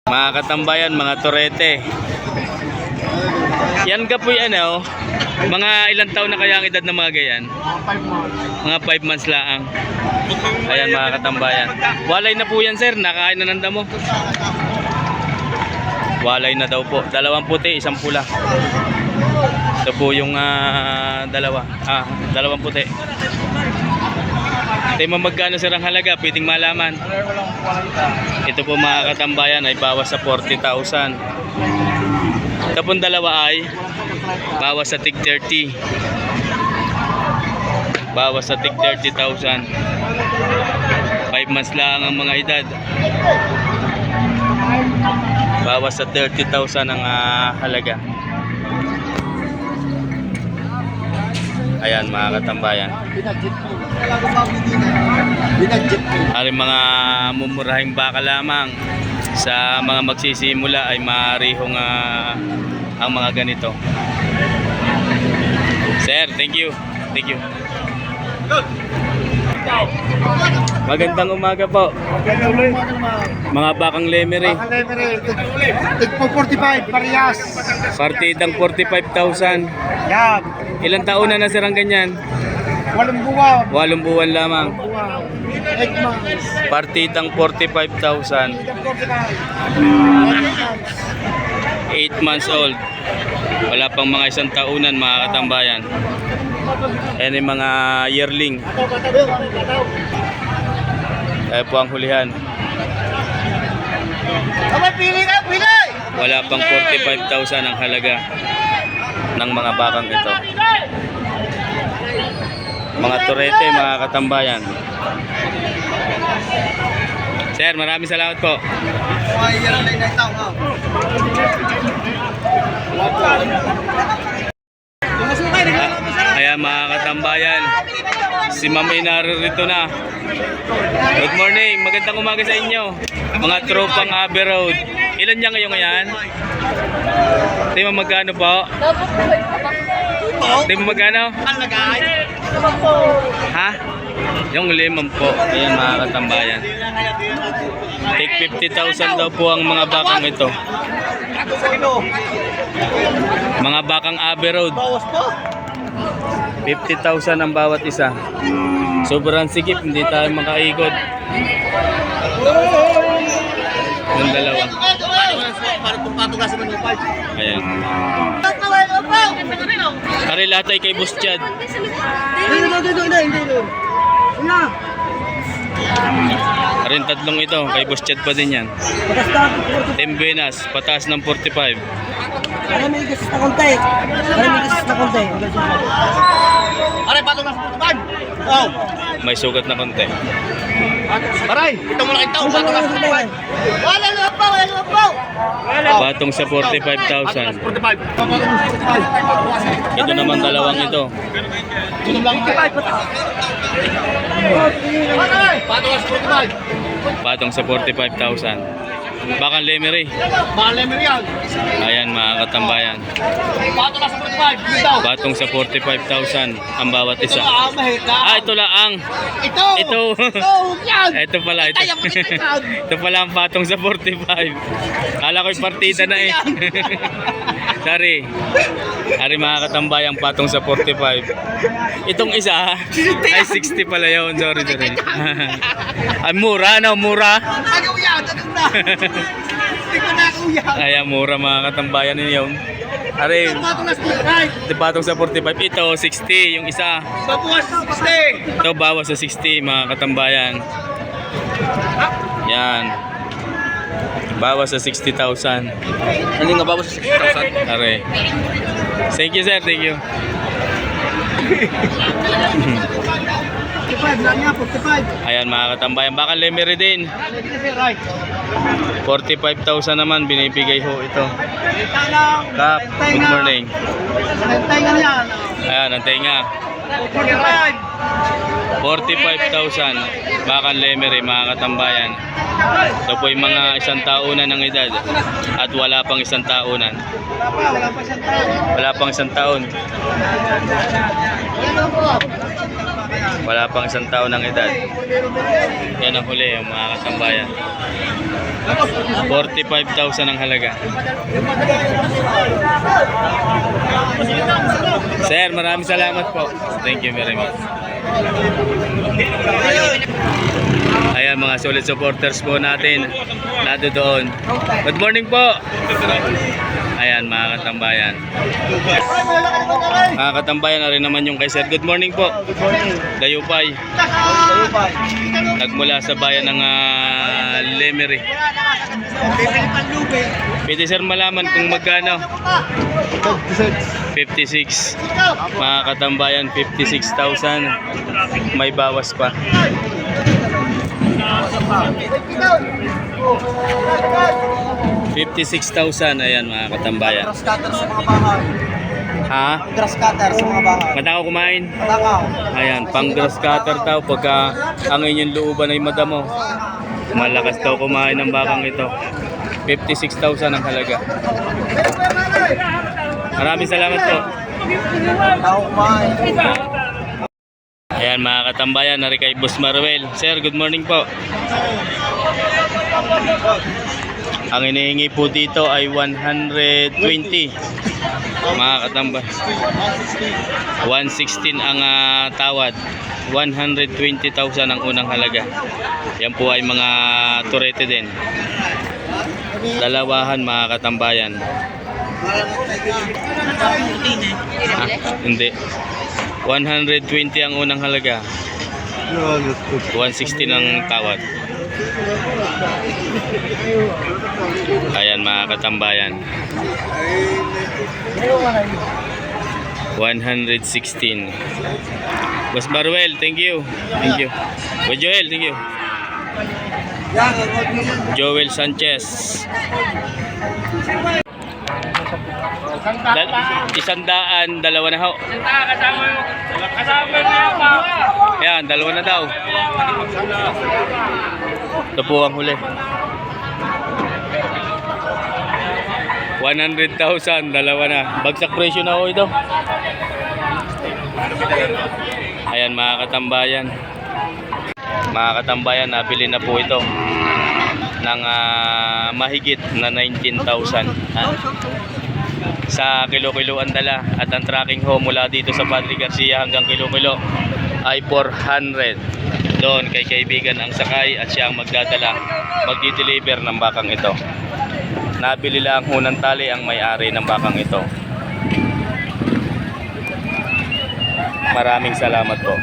Mga katambayan, mga torete. Yan ka po yan, oh. Mga ilang taon na kaya ang edad ng mga gayan? Mga 5 months lang. Ayan mga katambayan. Walay na po yan, sir. Nakain na ng damo. Walay na daw po. 2 puti, 1 pula. Ito po yung 2 puti. Ito yung magkano sir ang halaga, pwedeng malaman. Ito po mga katambayan ay bawas sa 40,000. Ito pong 2 ay bawas sa tig 30. Bawas sa tig 30,000. 5 months lang ang mga edad. Bawas sa 30,000 ang halaga. Ayan mga katambayan. Ari mga mumurahing baka lamang sa mga magsisimula ay maarihong ang mga ganito. Sir, thank you. Thank you. Magandang umaga po. Mga bakang lemery. Bakang lemery. Tigpo 45, parehas. Partidang 45,000. Yan. Ilang taon na sir ang ganyan? 8 buwan. 8 buwan lamang. 8 months. Partidang 45,000. 8 months old. Wala pang mga 1 taunan mga katambayan. Ayan yung mga yearling. Kaya po ang hulihan. Wala pang 45,000 ang halaga ng mga bakang ito. Mga torete, mga katambayan. Sir, maraming salamat po. Ayan mga katambayan, si Ma'am ay naririto na. Good morning, magandang umaga sa inyo. Mga tropang Abbey Road. Ilan niya ngayon yan? Di mo magkano po? Di mo magkano? Ha? Yung 5 po. Ayan mga katambayan. Take 50,000 daw po ang mga bakang ito. Mga bakang Abbey Road. 50,000 ang bawat isa. Sobrang sikip, hindi tayo makaikot. Yung 2. Ayan. Kari lahat ay kay Boss Chad. Karin 3 ito, kay Boss Chad pa din yan. Tembenas, pataas ng 45. May gasis na konti. Aray, patong na sa 45. Oh. May sugat na konti. Aray, ito mo lang ito. Patong na sa 45. Wala po. Patong sa 45,000. 45. Ito naman 2 ito. Ito lang 45. Patong na sa 45. Patong sa 45,000. Bakang lemery. Bakang lemery yan. Ayan mga katambayan. Patong na sa 45. Dito. Patong sa 45,000 ang bawat isa. Ito lang. Ito. Yan. Ito pala. Ito pala ang patong sa 45. Kala ko'y partida na eh. Sorry. Ari mga katambayang patong sa 45. Itong isa ay 60 pala yun. Sorry. Ay mura, no? Mura. Agaw yan. Hindi ko na kuya. Ayan, mura mga katambayan ninyo. Ari, Patong na sa 45. patong sa 45. Ito, 60 yung isa. Babuwas 60. Ito, bawas sa 60 mga katambayan. Yan. Bawas sa 60,000. Ano nga bawas sa 60,000? Are. Thank you sir, thank you. 45 lang niya, 45. Ayan mga katambayan, baka lemery din. 45,000 naman binibigay ho ito. Kap, good morning. Nantay nga yan. Ayan, ang tenga. 45,000 bakang lemery mga katambayan. Ito po yung mga 1 taunan ng edad at wala pang 1 taunan. Wala pang 1 taon. Wala pang 1 taon ng edad. Yan ang huli, mga katambayan. 45,000 ang halaga. Sir, maraming salamat po. Thank you very much. Ayan, mga solid supporters po natin. Nado doon. Good morning po. Ayan, mga katambayan. Mga katambayan na rin naman yung kay Sir. Good morning po. Dayupay. Nagmula sa bayan ng Lemery. Pwede sir malaman kung magkano? 56. Mga katambayan, 56,000. May bawas pa. 56,000. Ayan, mga katambayan. Grass cutter sa mga bahay. Ha? Grass cutter sa mga bahay. Matakaw kumain? Matakaw. Ayan, pang grass cutter daw pagka ang inyong looban ay madamo. Malakas daw kumain ng bakang ito. 56,000 ang halaga. Maraming salamat po. Matakaw kumain. Ayan, mga katambayan, nari kay Boss Maruel. Sir, good morning po. Ang inihingi po dito ay 120. Mga katambay. 116 ang tawad. 120,000 ang unang halaga. Yan po ay mga turete din. Dalawahan, mga katambayan. Hindi. 120 ang unang halaga. 116 ang tawad. Ayan, mga katambayan. 116. Boss Baruel, thank you. Thank you. Boss Joel, thank you. Joel Sanchez. 100, dalawa na ho. Ayan, dalawa na daw. Ito po ang huli. 100,000, dalawa na. Bagsak presyo na ho ito. Ayan, mga katambayan. Mga katambayan, nabili na po ito ng mahigit na 19,000. Sa kilo-kiloan dala, at ang tracking ho mula dito sa Padre Garcia hanggang kilo-kilo ay 400. Doon kay kaibigan ang sakay at siya ang magdadala, magdi-deliver ng bakang ito. Nabili lang ho ng tali ang may-ari ng bakang ito. Maraming salamat po.